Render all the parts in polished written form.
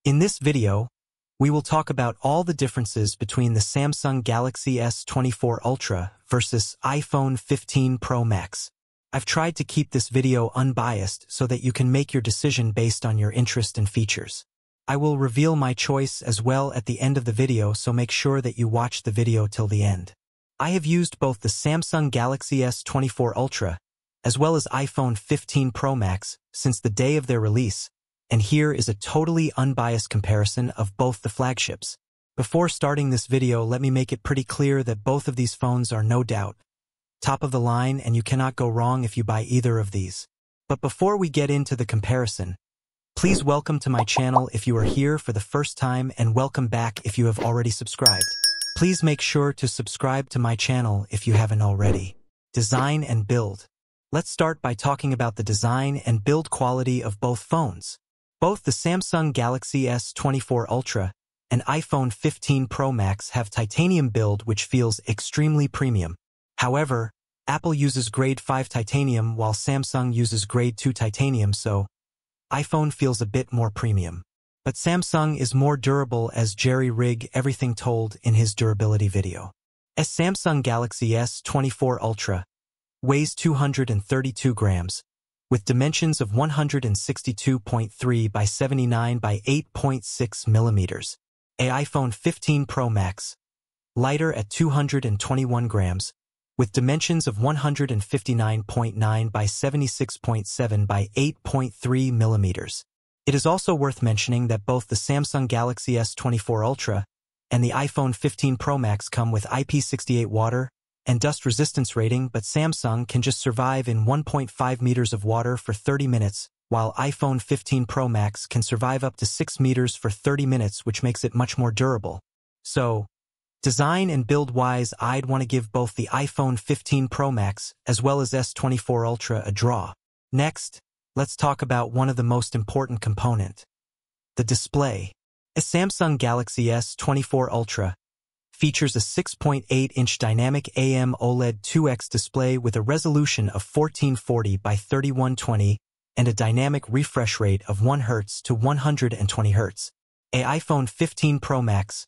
In this video, we will talk about all the differences between the Samsung Galaxy S24 Ultra versus iPhone 15 Pro Max. I've tried to keep this video unbiased so that you can make your decision based on your interest and features. I will reveal my choice as well at the end of the video, so make sure that you watch the video till the end. I have used both the Samsung Galaxy S24 Ultra as well as iPhone 15 Pro Max since the day of their release, and here is a totally unbiased comparison of both the flagships. Before starting this video, let me make it pretty clear that both of these phones are no doubt top of the line, and you cannot go wrong if you buy either of these. But before we get into the comparison, please welcome to my channel if you are here for the first time, and welcome back if you have already subscribed. Please make sure to subscribe to my channel if you haven't already. Design and build. Let's start by talking about the design and build quality of both phones. Both the Samsung Galaxy S24 Ultra and iPhone 15 Pro Max have titanium build, which feels extremely premium. However, Apple uses grade 5 titanium while Samsung uses grade 2 titanium, so iPhone feels a bit more premium. But Samsung is more durable, as Jerry Rig Everything told in his durability video. As Samsung Galaxy S24 Ultra weighs 232 grams, with dimensions of 162.3 by 79 by 8.6 millimeters. A iPhone 15 Pro Max, lighter at 221 grams, with dimensions of 159.9 by 76.7 by 8.3 millimeters. It is also worth mentioning that both the Samsung Galaxy S24 Ultra and the iPhone 15 Pro Max come with IP68 water and dust resistance rating, but Samsung can just survive in 1.5 meters of water for 30 minutes, while iPhone 15 Pro Max can survive up to 6 meters for 30 minutes, which makes it much more durable. So, design and build-wise, I'd want to give both the iPhone 15 Pro Max as well as S24 Ultra a draw. Next, let's talk about one of the most important component, the display. A Samsung Galaxy S24 Ultra features a 6.8-inch dynamic AMOLED 2X display with a resolution of 1440 by 3120 and a dynamic refresh rate of 1 Hz to 120 Hz. A iPhone 15 Pro Max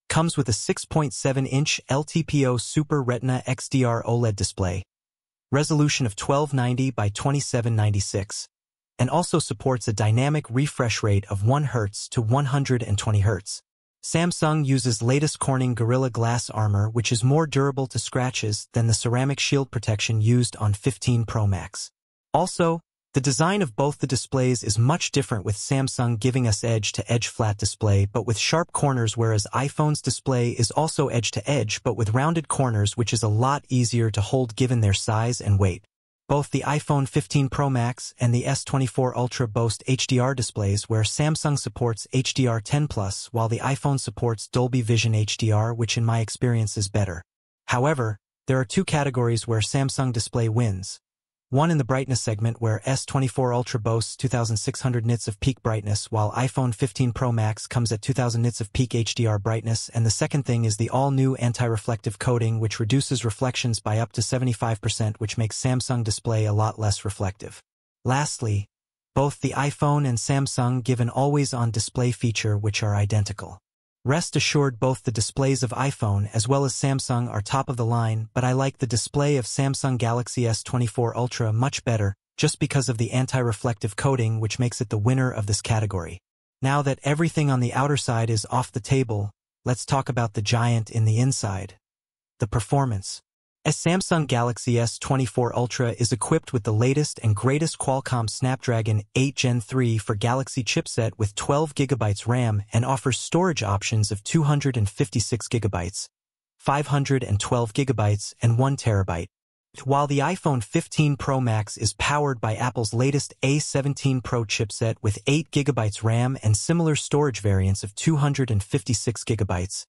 comes with a 6.7-inch LTPO Super Retina XDR OLED display, resolution of 1290 by 2796, and also supports a dynamic refresh rate of 1 Hz to 120 Hz. Samsung uses latest Corning Gorilla Glass armor, which is more durable to scratches than the ceramic shield protection used on 15 Pro Max. Also, the design of both the displays is much different, with Samsung giving us edge-to-edge flat display but with sharp corners, whereas iPhone's display is also edge-to-edge but with rounded corners, which is a lot easier to hold given their size and weight. Both the iPhone 15 Pro Max and the S24 Ultra boast HDR displays, where Samsung supports HDR10+, while the iPhone supports Dolby Vision HDR, which in my experience is better. However, there are two categories where Samsung display wins. One in the brightness segment, where S24 Ultra boasts 2600 nits of peak brightness, while iPhone 15 Pro Max comes at 2000 nits of peak HDR brightness, and the second thing is the all-new anti-reflective coating, which reduces reflections by up to 75%, which makes Samsung display a lot less reflective. Lastly, both the iPhone and Samsung give an always-on display feature, which are identical. Rest assured, both the displays of iPhone as well as Samsung are top of the line, but I like the display of Samsung Galaxy S24 Ultra much better, just because of the anti-reflective coating, which makes it the winner of this category. Now that everything on the outer side is off the table, let's talk about the giant in the inside, the performance. A Samsung Galaxy S24 Ultra is equipped with the latest and greatest Qualcomm Snapdragon 8 Gen 3 for Galaxy chipset with 12 GB RAM and offers storage options of 256 GB, 512 GB, and 1 TB. While the iPhone 15 Pro Max is powered by Apple's latest A17 Pro chipset with 8 GB RAM and similar storage variants of 256 GB,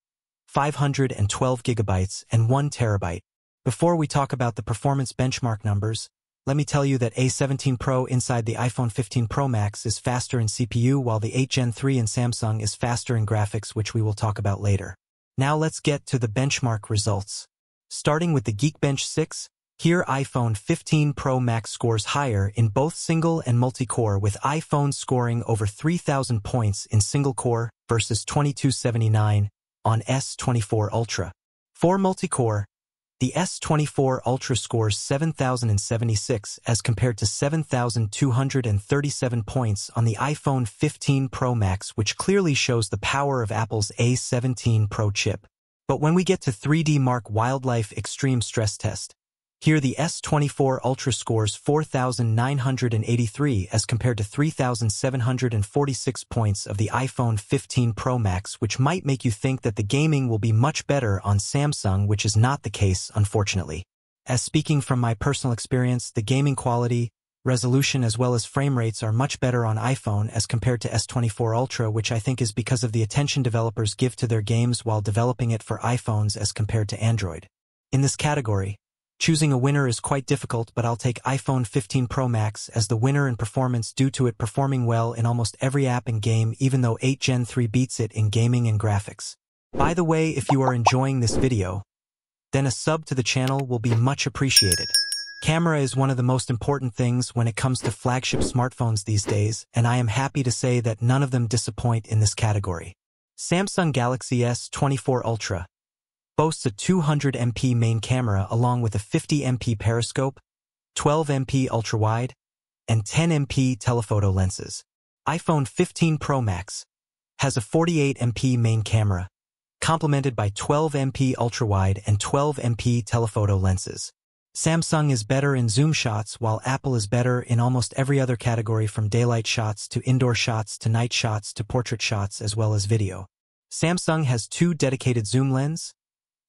512 GB, and 1 TB. Before we talk about the performance benchmark numbers, let me tell you that A17 Pro inside the iPhone 15 Pro Max is faster in CPU, while the 8 Gen 3 in Samsung is faster in graphics, which we will talk about later. Now let's get to the benchmark results. Starting with the Geekbench 6, Here iPhone 15 Pro Max scores higher in both single and multi-core, with iPhone scoring over 3,000 points in single-core versus 2,279 on S24 Ultra. For multi-core, the S24 Ultra scores 7,076 as compared to 7,237 points on the iPhone 15 Pro Max, which clearly shows the power of Apple's A17 Pro chip. But when we get to 3D Mark Wildlife Extreme Stress Test, here the S24 Ultra scores 4,983 as compared to 3,746 points of the iPhone 15 Pro Max, which might make you think that the gaming will be much better on Samsung, which is not the case, unfortunately. As speaking from my personal experience, the gaming quality, resolution as well as frame rates are much better on iPhone as compared to S24 Ultra, which I think is because of the attention developers give to their games while developing it for iPhones as compared to Android. In this category, choosing a winner is quite difficult, but I'll take iPhone 15 Pro Max as the winner in performance due to it performing well in almost every app and game, even though 8 Gen 3 beats it in gaming and graphics. By the way, if you are enjoying this video, then a sub to the channel will be much appreciated. Camera is one of the most important things when it comes to flagship smartphones these days, and I am happy to say that none of them disappoint in this category. Samsung Galaxy S24 Ultra boasts a 200 MP main camera along with a 50 MP periscope, 12 MP ultrawide, and 10 MP telephoto lenses. iPhone 15 Pro Max has a 48 MP main camera, complemented by 12 MP ultrawide and 12 MP telephoto lenses. Samsung is better in zoom shots, while Apple is better in almost every other category, from daylight shots to indoor shots to night shots to portrait shots as well as video. Samsung has 2 dedicated zoom lenses,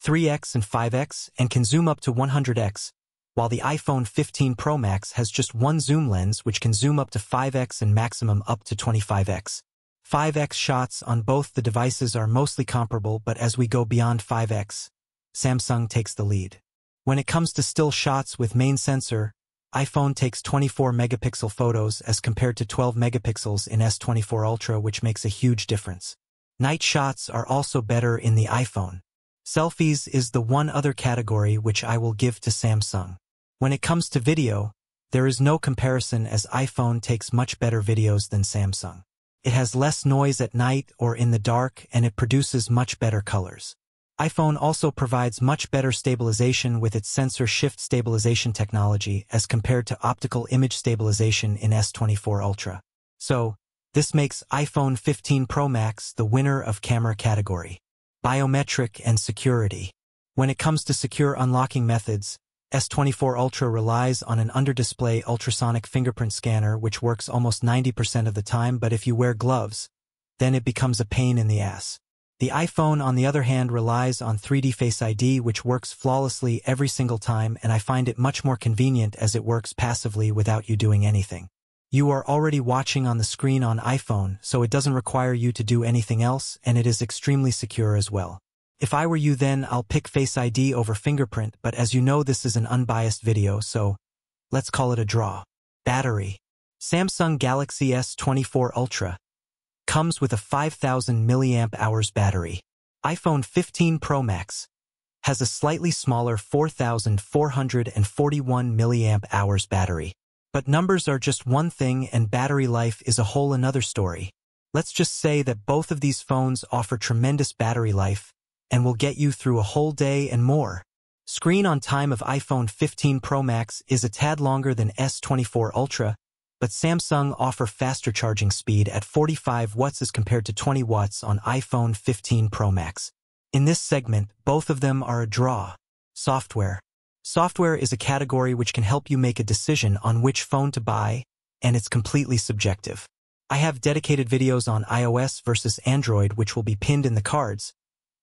3x and 5x, and can zoom up to 100x, while the iPhone 15 Pro Max has just one zoom lens which can zoom up to 5x and maximum up to 25x. 5x shots on both the devices are mostly comparable, but as we go beyond 5x, Samsung takes the lead. When it comes to still shots with main sensor, iPhone takes 24 megapixel photos as compared to 12 megapixels in S24 Ultra, which makes a huge difference. Night shots are also better in the iPhone. Selfies is the one other category which I will give to Samsung. When it comes to video, there is no comparison, as iPhone takes much better videos than Samsung. It has less noise at night or in the dark, and it produces much better colors. iPhone also provides much better stabilization with its sensor shift stabilization technology as compared to optical image stabilization in S24 Ultra. So, this makes iPhone 15 Pro Max the winner of camera category. Biometric and security. When it comes to secure unlocking methods, S24 Ultra relies on an under-display ultrasonic fingerprint scanner which works almost 90% of the time, but if you wear gloves, then it becomes a pain in the ass. The iPhone, on the other hand, relies on 3D Face ID, which works flawlessly every single time, and I find it much more convenient as it works passively without you doing anything. You are already watching on the screen on iPhone, so it doesn't require you to do anything else, and it is extremely secure as well. If I were you, then I'll pick Face ID over fingerprint, but as you know, this is an unbiased video, so let's call it a draw. Battery. Samsung Galaxy S24 Ultra comes with a 5,000 mAh battery. iPhone 15 Pro Max has a slightly smaller 4,441 mAh battery. But numbers are just one thing and battery life is a whole another story. Let's just say that both of these phones offer tremendous battery life and will get you through a whole day and more. Screen on time of iPhone 15 Pro Max is a tad longer than S24 Ultra, but Samsung offer faster charging speed at 45 watts as compared to 20 watts on iPhone 15 Pro Max. In this segment, both of them are a draw. Software. Software is a category which can help you make a decision on which phone to buy, and it's completely subjective. I have dedicated videos on iOS versus Android which will be pinned in the cards,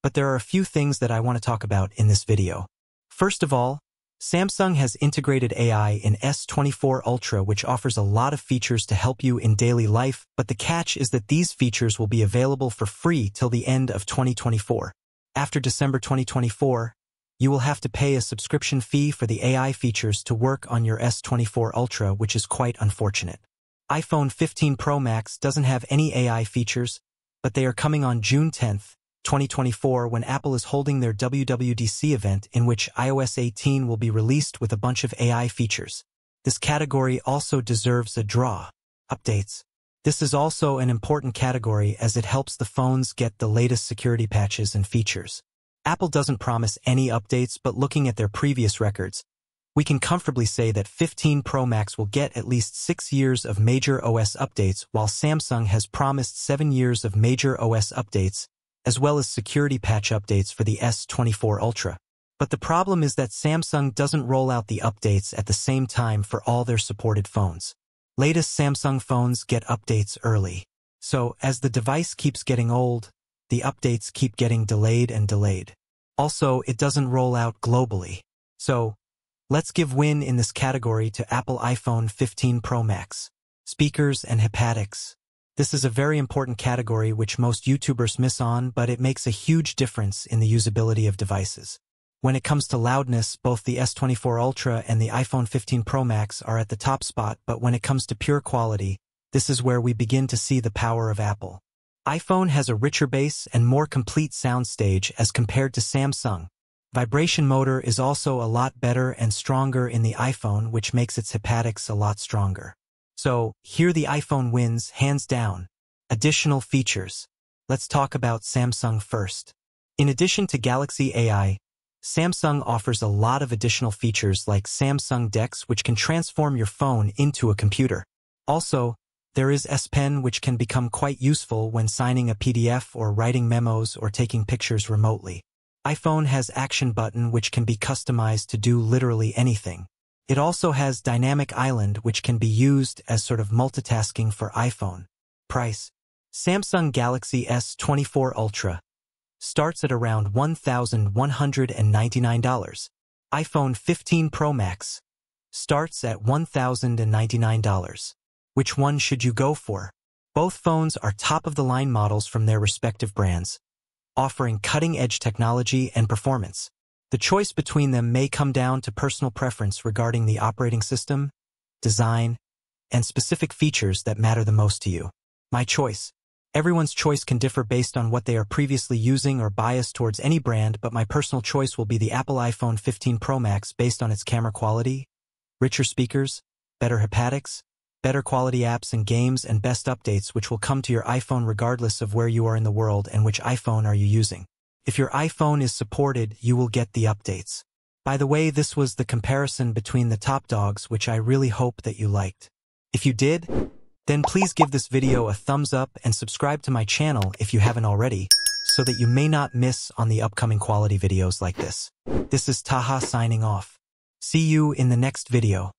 but there are a few things that I want to talk about in this video. First of all, Samsung has integrated AI in S24 Ultra, which offers a lot of features to help you in daily life, but the catch is that these features will be available for free till the end of 2024. After December 2024, you will have to pay a subscription fee for the AI features to work on your S24 Ultra, which is quite unfortunate. iPhone 15 Pro Max doesn't have any AI features, but they are coming on June 10th, 2024 when Apple is holding their WWDC event in which iOS 18 will be released with a bunch of AI features. This category also deserves a draw. Updates. This is also an important category as it helps the phones get the latest security patches and features. Apple doesn't promise any updates, but looking at their previous records, we can comfortably say that 15 Pro Max will get at least 6 years of major OS updates, while Samsung has promised 7 years of major OS updates, as well as security patch updates for the S24 Ultra. But the problem is that Samsung doesn't roll out the updates at the same time for all their supported phones. Latest Samsung phones get updates early. So, as the device keeps getting old, the updates keep getting delayed and delayed. Also, it doesn't roll out globally. So, let's give win in this category to Apple iPhone 15 Pro Max. Speakers and haptics. This is a very important category which most YouTubers miss on, but it makes a huge difference in the usability of devices. When it comes to loudness, both the S24 Ultra and the iPhone 15 Pro Max are at the top spot, but when it comes to pure quality, this is where we begin to see the power of Apple. iPhone has a richer bass and more complete soundstage as compared to Samsung. Vibration motor is also a lot better and stronger in the iPhone, which makes its haptics a lot stronger. So, here the iPhone wins, hands down. Additional features. Let's talk about Samsung first. In addition to Galaxy AI, Samsung offers a lot of additional features like Samsung DeX, which can transform your phone into a computer. Also, there is S Pen, which can become quite useful when signing a PDF or writing memos or taking pictures remotely. iPhone has Action button, which can be customized to do literally anything. It also has Dynamic Island, which can be used as sort of multitasking for iPhone. Price. Samsung Galaxy S24 Ultra starts at around $1,199. iPhone 15 Pro Max starts at $1,099. Which one should you go for? Both phones are top-of-the-line models from their respective brands, offering cutting-edge technology and performance. The choice between them may come down to personal preference regarding the operating system, design, and specific features that matter the most to you. My choice. Everyone's choice can differ based on what they are previously using or biased towards any brand, but my personal choice will be the Apple iPhone 15 Pro Max based on its camera quality, richer speakers, better haptics, better quality apps and games, and best updates which will come to your iPhone regardless of where you are in the world and which iPhone are you using. If your iPhone is supported, you will get the updates. By the way, this was the comparison between the top dogs, which I really hope that you liked. If you did, then please give this video a thumbs up and subscribe to my channel if you haven't already, so that you may not miss on the upcoming quality videos like this. This is Taha signing off. See you in the next video.